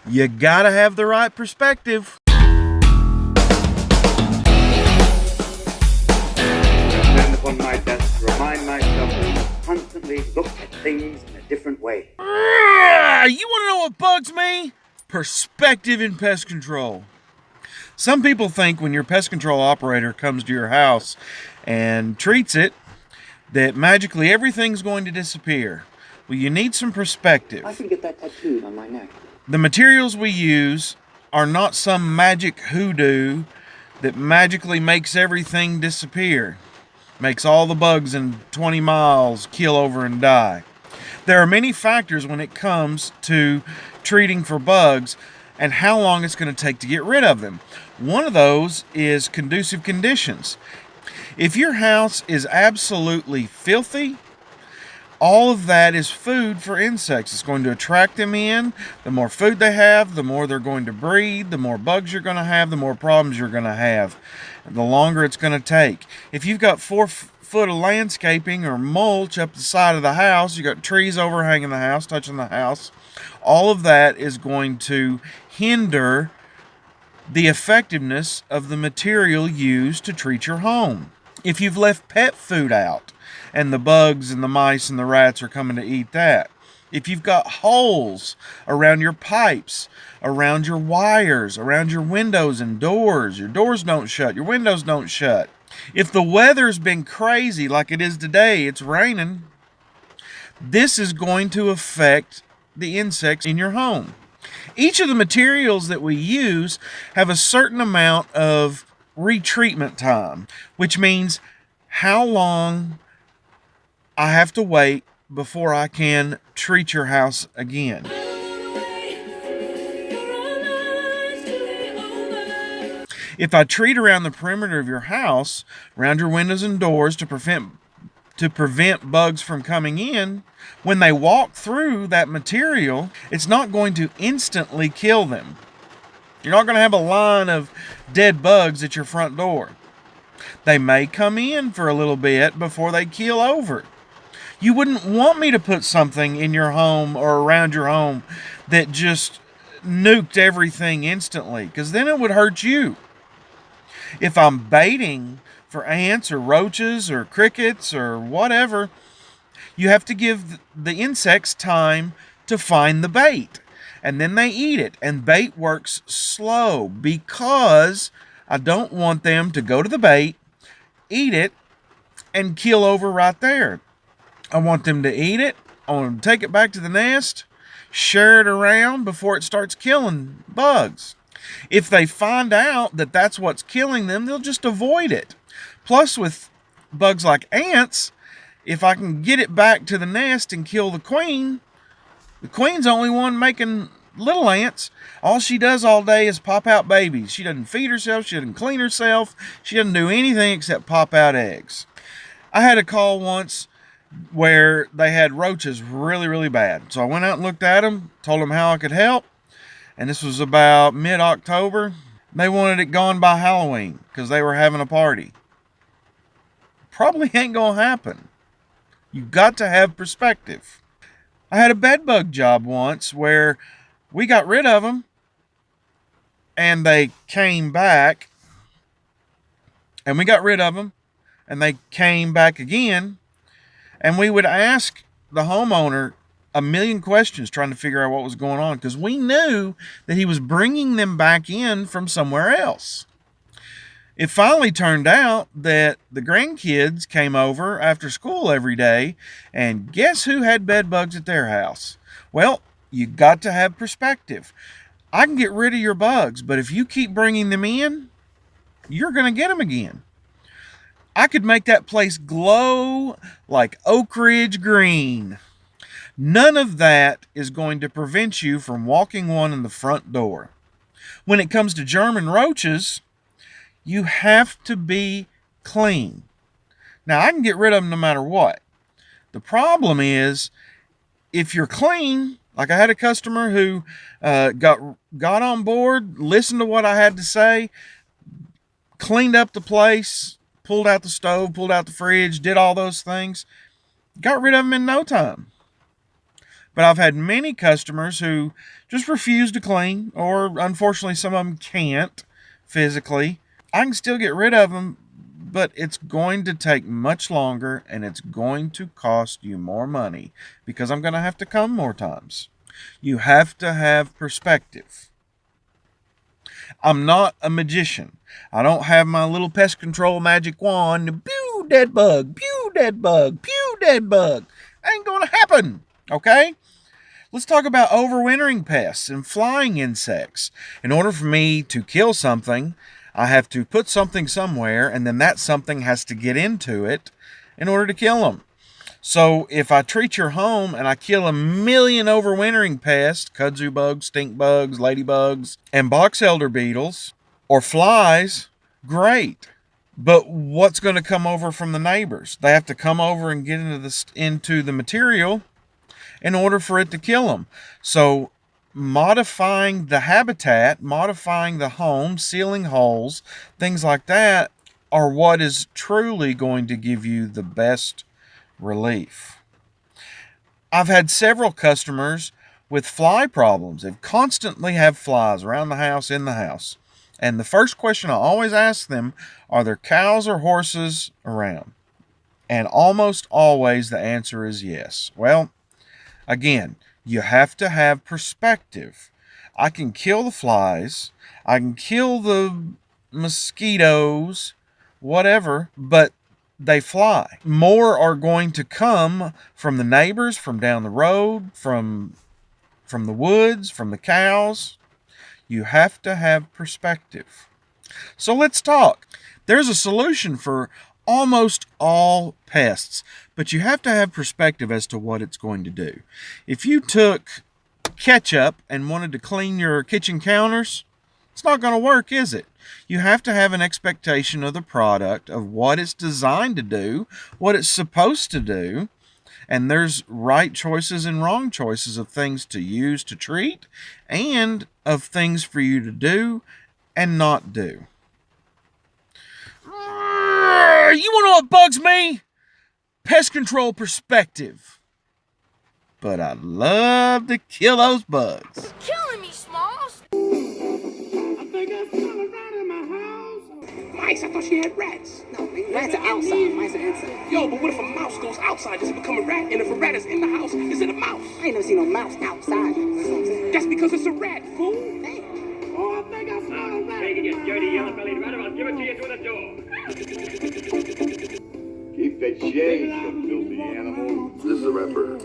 You gotta have the right perspective. Stand upon my desk to remind myself to constantly look at things in a different way. You want to know what bugs me? Perspective in pest control. Some people think when your pest control operator comes to your house and treats it, that magically everything's going to disappear. Well, you need some perspective. I can get that tattooed on my neck. The materials we use are not some magic hoodoo that magically makes everything disappear, makes all the bugs in 20 miles kill over and die. There are many factors when it comes to treating for bugs and how long it's going to take to get rid of them. One of those is conducive conditions. If your house is absolutely filthy, all of that is food for insects. It's going to attract them in. The more food they have, the more they're going to breed, the more bugs you're going to have, the more problems you're going to have, the longer it's going to take. If you've got 4 foot of landscaping or mulch up the side of the house, you got trees overhanging the house, touching the house, all of that is going to hinder the effectiveness of the material used to treat your home. If you've left pet food out and the bugs and the mice and the rats are coming to eat that, if you've got holes around your pipes, around your wires, around your windows and doors, your doors don't shut, your windows don't shut. If the weather's been crazy like it is today, it's raining, this is going to affect the insects in your home. Each of the materials that we use have a certain amount of retreatment time, which means how long I have to wait before I can treat your house again. If I treat around the perimeter of your house, around your windows and doors to prevent bugs from coming in, when they walk through that material, it's not going to instantly kill them. You're not going to have a line of dead bugs at your front door. They may come in for a little bit before they keel over. You wouldn't want me to put something in your home or around your home that just nuked everything instantly, because then it would hurt you. If I'm baiting for ants or roaches or crickets or whatever, you have to give the insects time to find the bait, and then they eat it. And bait works slow because I don't want them to go to the bait, eat it, and keel over right there. I want them to eat it, I want them to take it back to the nest, share it around before it starts killing bugs. If they find out that that's what's killing them, they'll just avoid it. Plus, with bugs like ants, if I can get it back to the nest and kill the queen's the only one making little ants. All she does all day is pop out babies. She doesn't feed herself, she doesn't clean herself, she doesn't do anything except pop out eggs. I had a call once where they had roaches really, really bad. So I went out and looked at them, told them how I could help, and this was about mid-October. They wanted it gone by Halloween because they were having a party. Probably ain't gonna happen. You've got to have perspective. I had a bed bug job once where we got rid of them and they came back, and we got rid of them and they came back again, and we would ask the homeowner a million questions trying to figure out what was going on, because we knew that he was bringing them back in from somewhere else. It finally turned out that the grandkids came over after school every day, and guess who had bed bugs at their house? Well, you got to have perspective. I can get rid of your bugs, but if you keep bringing them in, you're going to get them again. I could make that place glow like Oak Ridge green. None of that is going to prevent you from walking one in the front door. When it comes to German roaches, you have to be clean. Now, I can get rid of them no matter what. The problem is, if you're clean, like I had a customer who got on board, listened to what I had to say, cleaned up the place, pulled out the stove, pulled out the fridge, did all those things, got rid of them in no time. But I've had many customers who just refuse to clean, or unfortunately some of them can't physically. I can still get rid of them, but it's going to take much longer and it's going to cost you more money because I'm going to have to come more times. You have to have perspective. I'm not a magician. I don't have my little pest control magic wand. Pew, dead bug. Pew, dead bug. Pew, dead bug. Ain't going to happen. Okay? Let's talk about overwintering pests and flying insects. In order for me to kill something, I have to put something somewhere, and then that something has to get into it in order to kill them. So if I treat your home and I kill 1,000,000 overwintering pests, kudzu bugs, stink bugs, ladybugs, and box elder beetles, or flies, great. But what's going to come over from the neighbors? They have to come over and get into the material in order for it to kill them. So modifying the habitat, modifying the home, sealing holes, things like that are what is truly going to give you the best relief. I've had several customers with fly problems. They constantly have flies around the house, in the house. And the first question I always ask them, are there cows or horses around? And almost always the answer is yes. Well, again, you have to have perspective. I can kill the flies, I can kill the mosquitoes, whatever, but they fly. More are going to come from the neighbors, from down the road, from the woods, from the cows. You have to have perspective. So let's talk. There's a solution for almost all pests, but you have to have perspective as to what it's going to do. If you took ketchup and wanted to clean your kitchen counters, it's not going to work, is it? You have to have an expectation of the product, of what it's designed to do, what it's supposed to do, and there's right choices and wrong choices of things to use to treat and of things for you to do and not do. You want to know what bugs me? Pest Control Perspective. But I love to kill those bugs. Killing me, Smalls. I think I smell a rat in my house. Mice, I thought she had rats. No, rats are outside, mice are inside. Yo, but what if a mouse goes outside? Does it become a rat? And if a rat is in the house, is it a mouse? I ain't never seen no mouse outside. That's because it's a rat, fool. Damn. Oh, I think I found a rat. Take it, you dirty yellow-bellied rat, or I'll give it to you through the door. Keep that shade, you filthy animal. This is the rat bird.